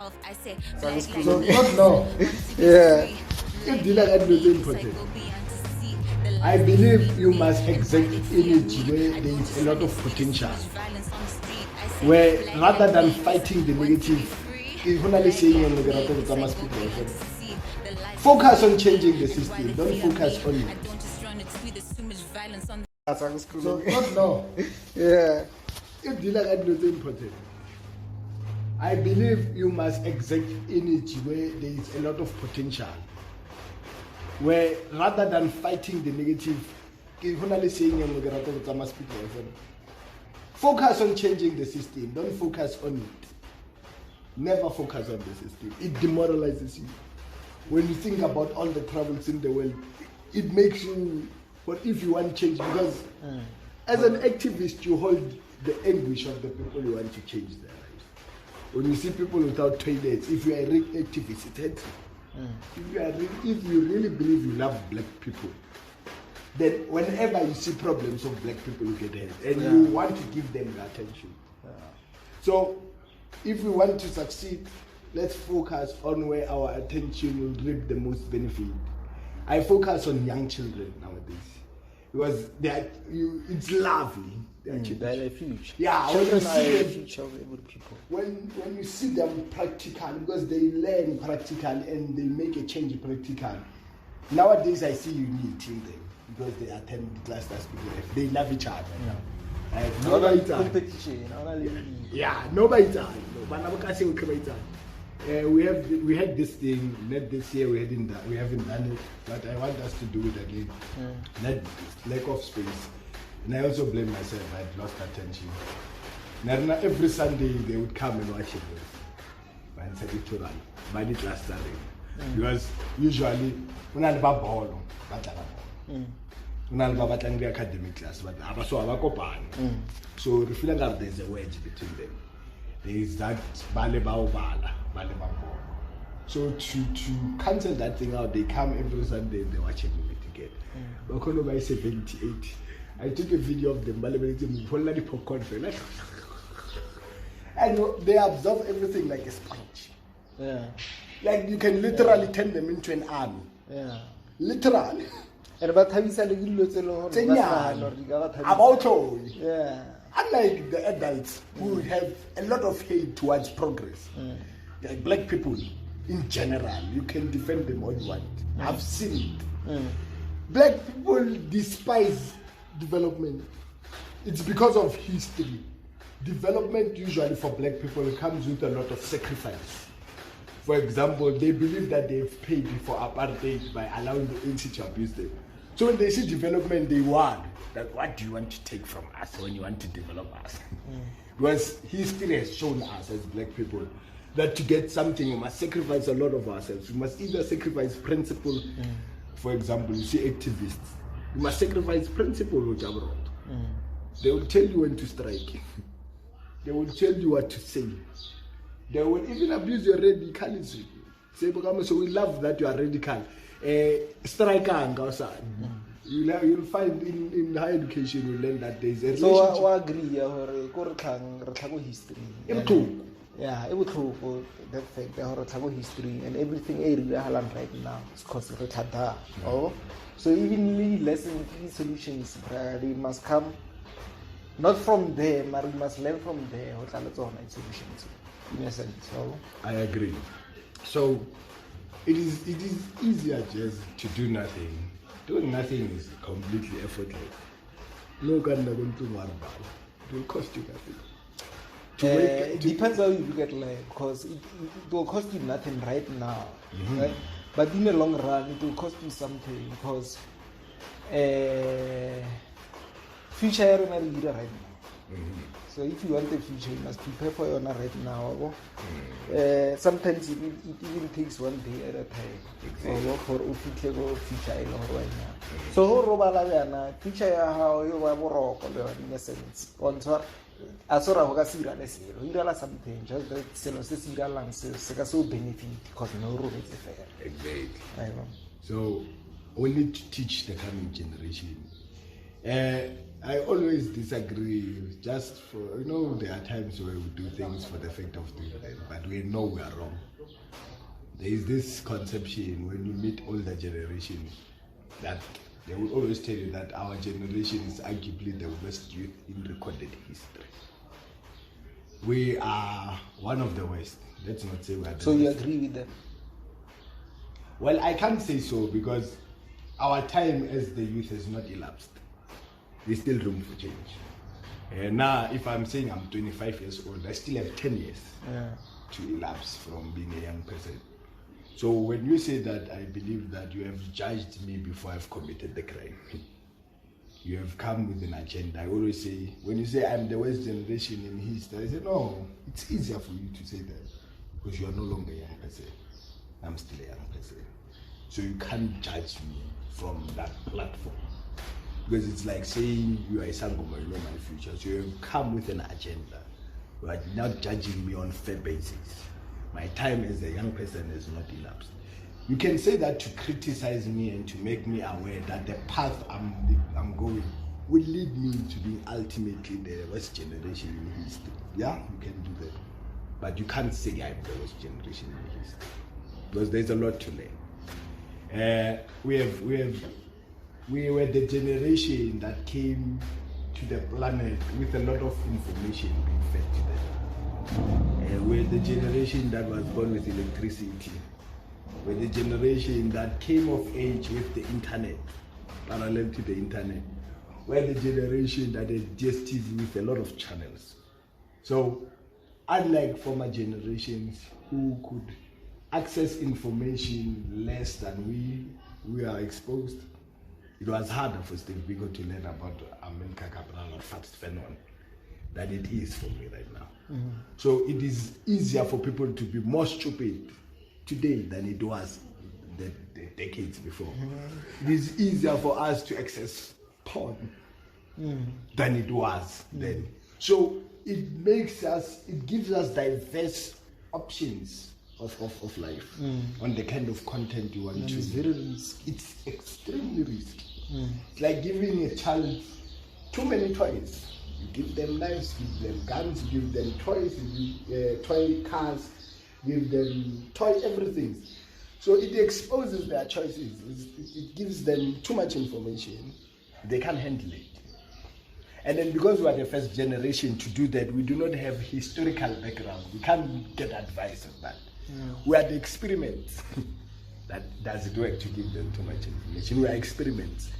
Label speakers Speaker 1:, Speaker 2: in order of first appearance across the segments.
Speaker 1: I say,
Speaker 2: so not now.
Speaker 3: Yeah.
Speaker 2: If the like is important, I believe you must exert energy where there is a lot of potential. Where rather than fighting the negative, focus on changing the system. Don't focus on it. So not now.
Speaker 3: Yeah.
Speaker 2: If the like is important, I believe you must exert energy where there is a lot of potential. Where rather than fighting the negative, focus on changing the system. Don't focus on it. Never focus on the system. It demoralizes you. When you think about all the troubles in the world, it makes you, what if you want change? Because as an activist, you hold the anguish of the people you want to change their lives. When you see people without toilets, if you are a real activist, it hurts you. If you really believe you love black people, then whenever you see problems of black people, you get hurt, and you want to give them the attention. So, if we want to succeed, let's focus on where our attention will reap the most benefit. I focus on young children nowadays because it's lovely.
Speaker 3: They're the future.
Speaker 2: Yeah,
Speaker 3: children are the future of every people.
Speaker 2: When you see them practical, because they learn practical and they make a change practical. Nowadays, I see you need them because they attend the class that's people. They love each other now. Nobody
Speaker 3: competition.
Speaker 2: Yeah, nobody time. We had this thing. Not this year. We haven't done it, but I want us to do it again. That lack of space. And I also blame myself, I had lost attention. Now, every Sunday they would come and watch it with by the class starting. Because usually, when I have a ball, when I have a academic class, but I was so we feel like there's a wedge between them. There is that bale bala. So to cancel that thing out, they come every Sunday and they watch a movie together. By 78. I took a video of them, the popcorn, and they absorb everything like a sponge.
Speaker 3: Yeah.
Speaker 2: Like you can literally turn them into an army.
Speaker 3: Yeah.
Speaker 2: Literally.
Speaker 3: And about how you sell
Speaker 2: Yeah. Unlike the adults who have a lot of hate towards progress, like black people in general, you can defend them all you want. I've seen it. Black people despise development. It's because of history. Development usually for black people comes with a lot of sacrifice. For example, they believe that they've paid for apartheid by allowing the ANC to abuse them. So when they see development, they want that what do you want to take from us when you want to develop us? Because history has shown us as black people that to get something we must sacrifice a lot of ourselves. We must either sacrifice principle. For example, you see activists. You must sacrifice principle with abroad. They will tell you when to strike. They will tell you what to say. They will even abuse your radicalism. Say, Bokamoso, we love that you are radical. Strike you'll find in higher education you learn that there is a relationship.
Speaker 3: So I agree or history. Yeah, it would prove that fact that history and everything right now is because so even lesson solutions they must come not from there, but we must learn from there solutions in a sense. So
Speaker 2: I agree. So it is easier just to do nothing. Doing nothing is completely effortless. No can it will cost you nothing.
Speaker 3: It depends how you look at life, because it will cost you nothing right now, right? But in the long run, it will cost you something, because future is not right now. So if you want the future, you must prepare for it right now. Sometimes it even takes one day at a time. For future right now. So future how you work in a sense. Asora ho ka sira le selo irala something just that selo se sira lang se ka so benefit because no room is fair.
Speaker 2: Exactly. So we need to teach the coming generation. I always disagree. Just for, there are times where we do things for the fact of doing them, but we know we are wrong. There is this conception when you meet older generations that they will always tell you that our generation is arguably the worst youth in recorded history. We are one of the worst. Let's not say we are the
Speaker 3: So
Speaker 2: worst.
Speaker 3: you agree with them?
Speaker 2: Well, I can't say so because our time as the youth has not elapsed. There's still room for change. Now, if I'm saying I'm 25 years old, I still have 10 years to elapse from being a young person. So when you say that, I believe that you have judged me before I've committed the crime. You have come with an agenda. I always say, when you say I'm the worst generation in history, I say, no, it's easier for you to say that because you are no longer a young person. I'm still a young person. So you can't judge me from that platform. Because it's like saying you are a Sangoma, you know my future. So you have come with an agenda. You are not judging me on fair basis. My time as a young person is not elapsed. You can say that to criticize me and to make me aware that the path I'm going will lead me to being ultimately the worst generation in history. Yeah, you can do that. But you can't say I'm the worst generation in history. Because there's a lot to learn. We were the generation that came to the planet with a lot of information being fed to them. We're the generation that was born with electricity. We're the generation that came of age with the internet, parallel to the internet. We're the generation that had DSTV with a lot of channels. So, unlike former generations who could access information less than we are exposed, it was harder for Steve Biko to learn about America Cabral or Fast Fanon than it is for me right now. Mm-hmm. So it is easier for people to be more stupid today than it was the decades before. Mm-hmm. It is easier for us to access porn than it was then. So it gives us diverse options of life on the kind of content you want to.
Speaker 3: It's very risky.
Speaker 2: It's extremely risky. It's like giving a child too many toys. You give them knives, give them guns, give them toys, toy cars, give them toy everything. So it exposes their choices. It gives them too much information. They can't handle it. And then because we are the first generation to do that, we do not have historical background. We can't get advice on that. We are the experiments. That does it work to give them too much information. We are experiments.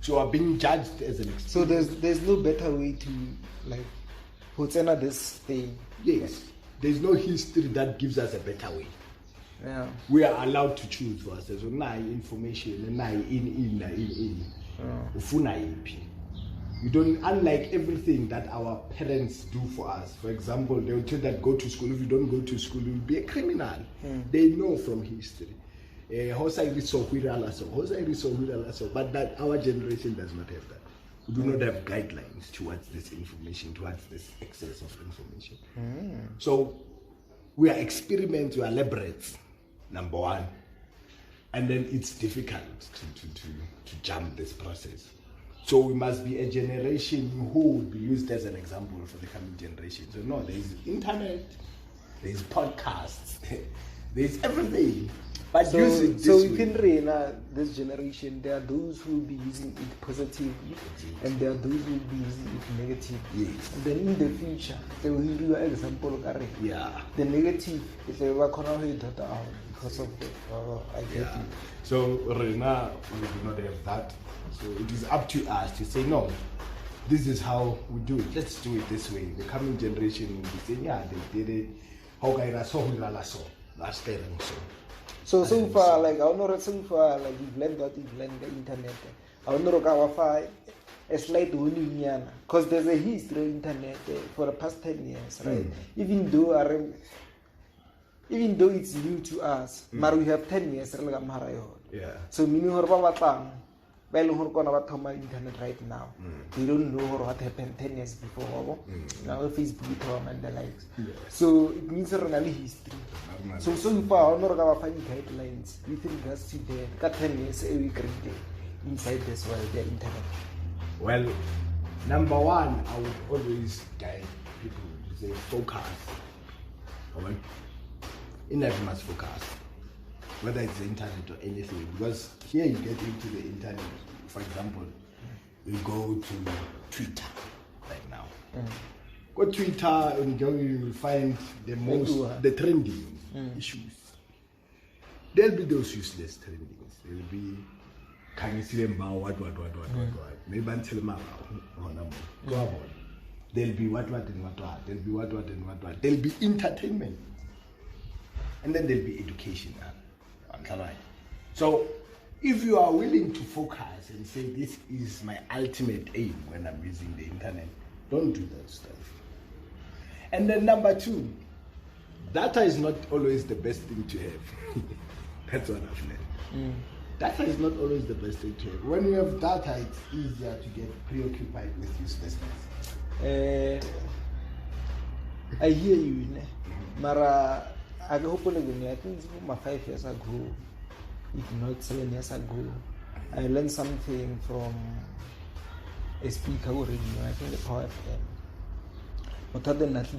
Speaker 2: So we are being judged as an experiment.
Speaker 3: So there's no better way to put this thing.
Speaker 2: Yes. There's no history that gives us a better way.
Speaker 3: Yeah.
Speaker 2: We are allowed to choose for ourselves. So now information, now in. You don't, unlike everything that our parents do for us. For example, they will tell that go to school. If you don't go to school, you'll be a criminal. They know from history. But that our generation does not have that. We do not have guidelines towards this information, towards this excess of information. So we are experiments, we are laboratories, number one. And then it's difficult to jump this process. So we must be a generation who will be used as an example for the coming generation. So no, there is internet, there is podcasts, there is everything. But
Speaker 3: so,
Speaker 2: use it
Speaker 3: so
Speaker 2: this
Speaker 3: within
Speaker 2: way.
Speaker 3: This generation, there are those who will be using it positively, and there are those who will be using it negatively.
Speaker 2: Yes.
Speaker 3: And then in the future, they will give you an example.
Speaker 2: Yeah.
Speaker 3: The negative is they will because of the I get it.
Speaker 2: So right now we do not have that. So it is up to us to say no. This is how we do it. Let's do it this way. The coming generation will be saying, yeah, they did it. How can I so? That's fair and so.
Speaker 3: So far, I don't know, so far, you've learned the internet. I don't know a slight union, because there's a history of internet for the past 10 years, right? Even though it's new to us, but we have 10 years.
Speaker 2: Yeah.
Speaker 3: So meaning internet right now. They don't know what happened 10 years before. Now Facebook and the likes. So it means a history. So far, I'm not finding guidelines with regards to the 10 years we created inside this world, the internet.
Speaker 2: Well, Number one, I would always guide people to say focus. Alright? In life, you must focus. Whether it's the internet or anything. Because here you get into the internet. For example, you go to Twitter right now. Go to Twitter and you will find the trending issues. There'll be those useless trendings. There'll be what. Maybe until go on. There'll be what. There'll be what. There'll be entertainment. And then there'll be education. So if you are willing to focus and say this is my ultimate aim when I'm using the internet, don't do that stuff. And then number two, data is not always the best thing to have. That's what I've learned. Data is not always the best thing to have. When you have data, it's easier to get preoccupied with uselessness.
Speaker 3: I hear you, Mara. I hope I think 5 years ago, if not 7 years ago, I learned something from a speaker already. I think the Power FM. What are the internet?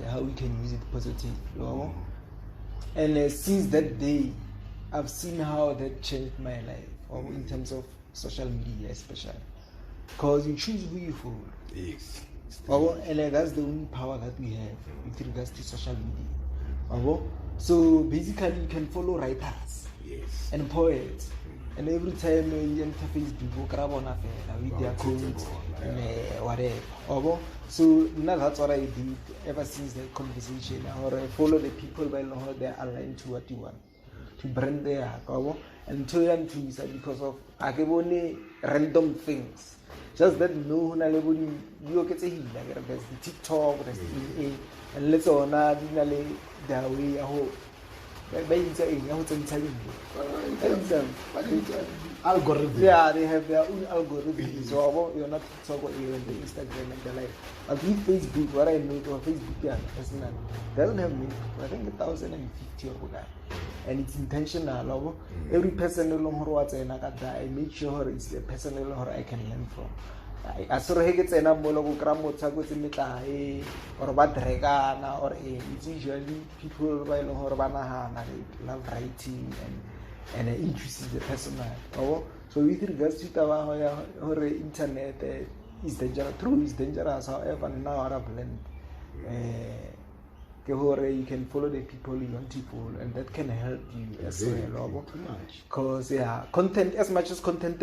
Speaker 3: How we can use it positively. And since that day, I've seen how that changed my life, in terms of social media especially. Because you choose who you follow.
Speaker 2: Yes.
Speaker 3: And that's the only power that we have with regards to social media. So basically you can follow writers and poets. And every time you enter Facebook, you grab on with their quotes and whatever. So now that's what I did ever since the conversation. I follow the people by how they are aligned to what you want. To brand their and to them to because of random things. Just that no you get there's the TikTok, there's the and let's all nale their way
Speaker 2: algorithm.
Speaker 3: Yeah, they have their own algorithm. So you're not TikTok or even the Instagram and the like. But with Facebook, what I know for Facebook, doesn't have me. I think 1,050 or that. And it's intentional. Every person I make sure it's the person I can learn from. As I get an amolo or Badregana or it's usually people by love writing and interested in the personal. So with regards to our internet is dangerous. True is dangerous. However, now I've learned you can follow the people you want to follow, and that can help you as well. Because content as much as content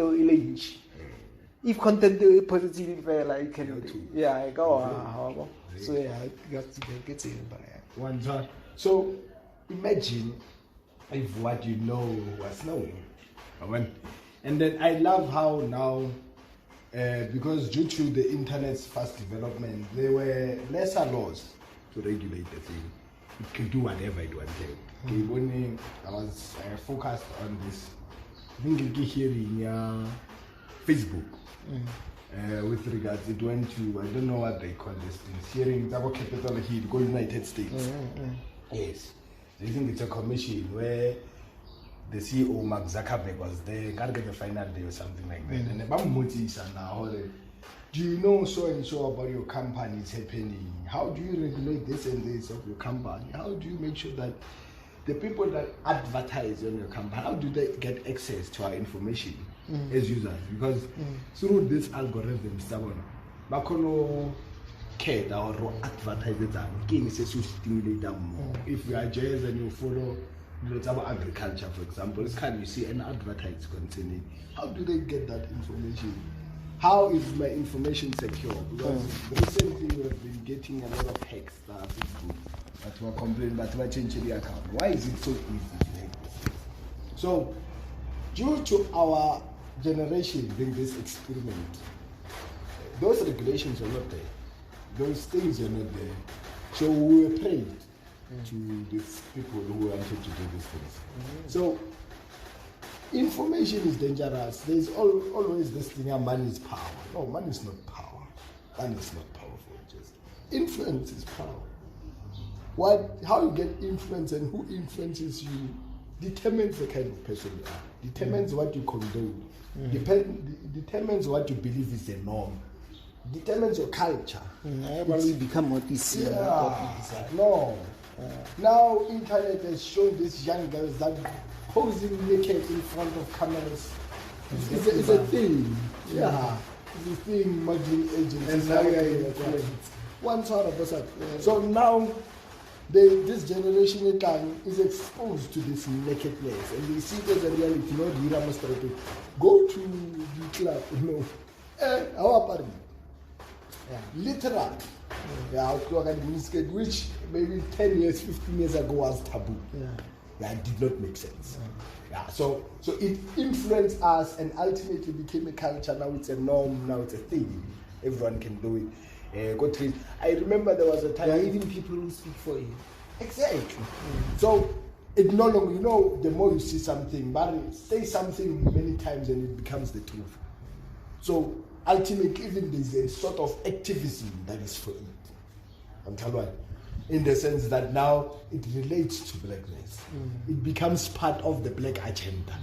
Speaker 3: if content is positive, like can I go on. So you got to get it.
Speaker 2: So imagine if what you know was known. And then I love how now, because due to the internet's fast development, there were lesser laws to regulate the thing. It could do whatever it wanted. I was focused on this. I think here in Facebook. With regards, it went to, I don't know what they call this thing, hearing double capital Hill, go United States. Yes. I think it's a commission where the CEO Mark Zuckerberg was there, gotta get the final day or something like that. And the do you know so and so about your company is happening? How do you regulate this and this of your company? How do you make sure that the people that advertise on your company, how do they get access to our information as users? Because through this algorithm, Bakono care or advertise it stimulate them more. If you are jazz and you follow agriculture, for example, can you see an advertise concerning how do they get that information? How is my information secure? Because recently we have been getting a lot of hacks that were complaining that we're changing the account. Why is it so easy to hack this? So, due to our generation doing this experiment, those regulations are not there. Those things are not there. So we were paid to these people who wanted to do these things. So information is dangerous. There's always this thing, money is power. No, money is not power. Money is not powerful. Just influence is power. How you get influence and who influences you determines the kind of person you are, determines what you condone, determines what you believe is the norm, determines your culture.
Speaker 3: We become what we see.
Speaker 2: No. Now, internet has shown these young girls that posing naked in front of cameras is a thing. Yeah. It's a thing, modeling agents. And now So now, this generation is exposed to this nakedness, and they see it as a reality. No, go to the club. No, how about literal? Yeah, which maybe 10 years, 15 years ago was taboo. That did not make sense. Yeah, so it influenced us and ultimately became a culture. Now it's a norm. Now it's a thing. Everyone can do it. I remember there was a time.
Speaker 3: There are even people who speak for you.
Speaker 2: Exactly. So it no longer, the more you see something, but say something many times and it becomes the truth. So ultimately, even there's a sort of activism that is for it. I'm telling you, in the sense that now it relates to blackness. It becomes part of the black agenda.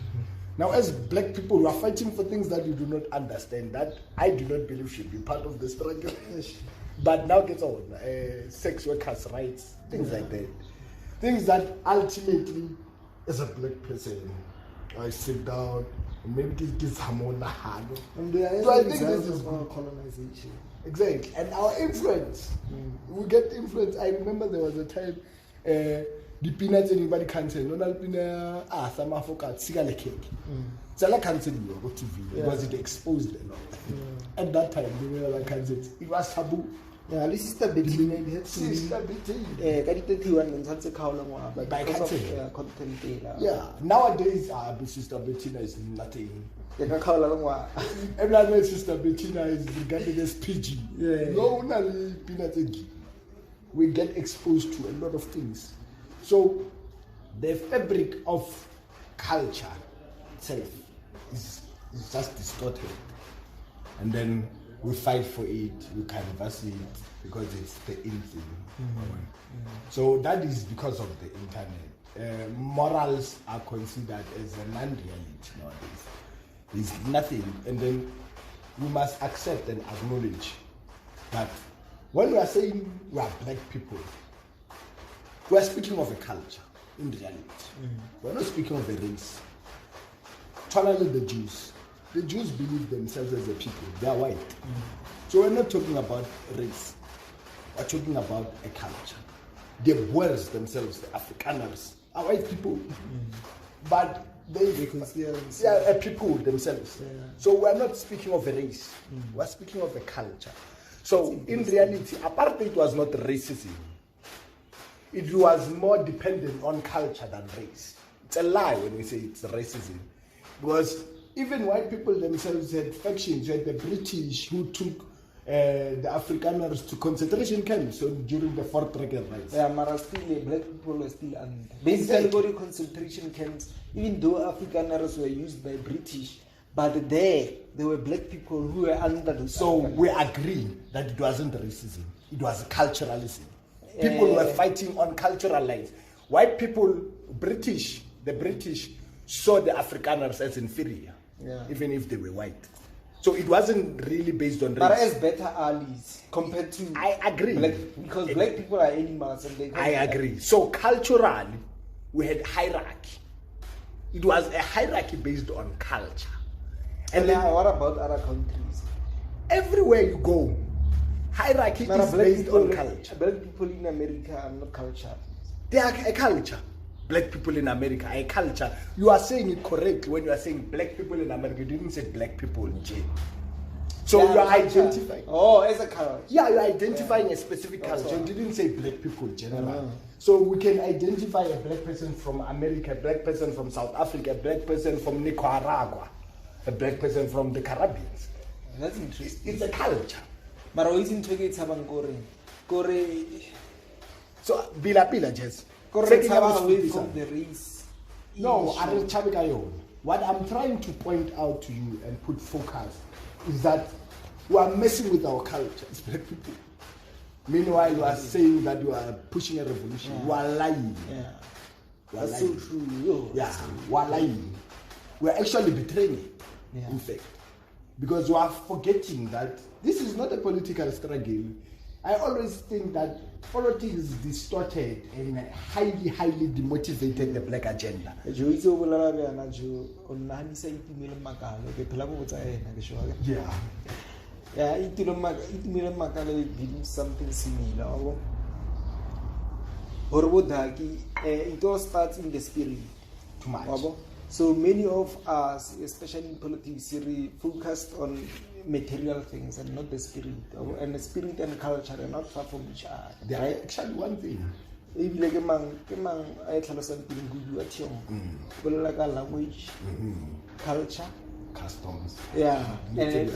Speaker 2: Now, as black people, we are fighting for things that you do not understand, that I do not believe should be part of the struggle. But now gets on sex workers' rights, things like that. Things that ultimately, as a black person, I sit down and maybe it gives harmony. So I think this is
Speaker 3: about colonization.
Speaker 2: Exactly. And our influence. We get influence. I remember there was a time the peanuts anybody cancel. No, some Africa cigale cake. Sala cancel you on TV because it exposed a lot. At that time, they were cancelled. It was taboo.
Speaker 3: Yeah, at least Sister Bettina had to.
Speaker 2: Sister Bettina. Yeah, nowadays, Sister Bettina is nothing. Everyone Sister Bettina is regarded as PG. No, we get exposed to a lot of things. So, the fabric of culture itself is just distorted. And then we fight for it, we canvass it, because it's the in thing. So that is because of the internet. Morals are considered as a non-reality nowadays. There's nothing. And then we must accept and acknowledge that when we are saying we are black people, we are speaking of a culture in reality. We're not speaking of a race. Finally, the Jews. The Jews believe themselves as a people. They are white. So we're not talking about race. We're talking about a culture. The Boers themselves, the Afrikaners, are white people. But they consider themselves a people themselves. So we're not speaking of a race. We're speaking of a culture. So in reality, apartheid was not racism. It was more dependent on culture than race. It's a lie when we say it's racism. Because even white people themselves had factions. You had the British who took the Afrikaners to concentration camps during the Fourth Reagan Rise.
Speaker 3: Yeah, but still, black people were still under. Basically, go to concentration camps, even though Afrikaners were used by British, but there were black people who were under the.
Speaker 2: So we agree that it wasn't racism, it was culturalism. People were fighting on cultural lines. White people, the British saw the Afrikaners as inferior, even if they were white. So it wasn't really based on race.
Speaker 3: But as better allies compared to.
Speaker 2: I agree.
Speaker 3: Because black people are animals and they.
Speaker 2: I agree. So culturally, we had hierarchy. It was a hierarchy based on culture.
Speaker 3: And then, what about other countries?
Speaker 2: Everywhere you go, hierarchy is based on culture.
Speaker 3: Black people in America are not culture.
Speaker 2: They are a culture. Black people in America are a culture. You are saying it correctly when you are saying black people in America. You didn't say black people in jail. So you are identifying.
Speaker 3: Oh, as a culture.
Speaker 2: Yeah, you are identifying a specific culture. You didn't say black people in general. So we can identify a black person from America, a black person from South Africa, a black person from Nicaragua, a black person from the Caribbean.
Speaker 3: That's interesting.
Speaker 2: It's a culture.
Speaker 3: But always in Turkey, it's Kore.
Speaker 2: So bila just.
Speaker 3: Correct away from the race.
Speaker 2: No, what I'm trying to point out to you and put focus is that we are messing with our culture as black people. Meanwhile, you are saying that you are pushing a revolution. You are lying.
Speaker 3: That's so true. Yo,
Speaker 2: Yeah, we're lying. We're actually betraying it, in fact. Because we are forgetting that this is not a political struggle. I always think that politics is distorted and highly, highly demotivated the black agenda. Yeah.
Speaker 3: Yeah, it did something similar. It all starts in the spirit.
Speaker 2: Too much.
Speaker 3: So many of us, especially in politics, we focused on material things and not the spirit. And the spirit and culture are not far from each other.
Speaker 2: They are actually one thing.
Speaker 3: Language, culture,
Speaker 2: Customs.
Speaker 3: yeah, and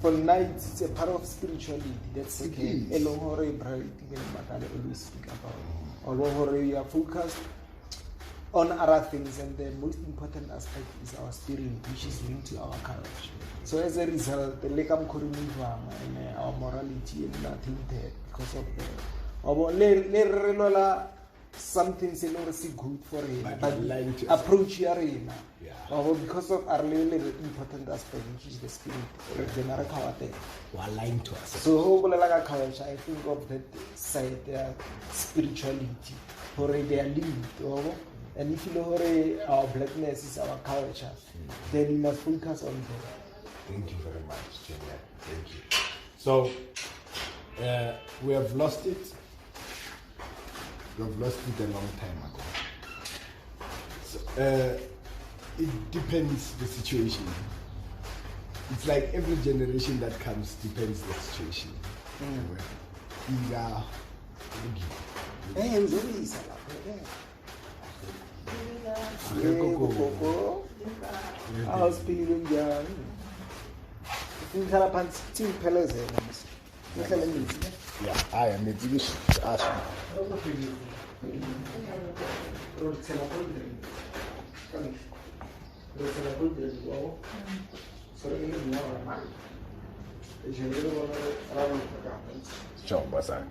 Speaker 3: for nights it's a part of spirituality. That's okay. Always speak about. Although we are focused on other things, and the most important aspect is our spirit, which is linked to our culture. So as a result, the and our morality and nothing there because of the something good for him, but approach arena. Because of our important aspect, which is the spirit, the
Speaker 2: We are lying to us.
Speaker 3: so culture, I think of that side, spirituality, or they are linked. And if you know our blackness is our culture, then you must focus on that.
Speaker 2: Thank you very much, Junior. Thank you. So, we have lost it. We have lost it a long time ago. So, it depends the situation. It's like every generation that comes depends the situation.
Speaker 3: I was feeling young.
Speaker 2: Yeah, I am a Jewish ask. Ciao, Bozza.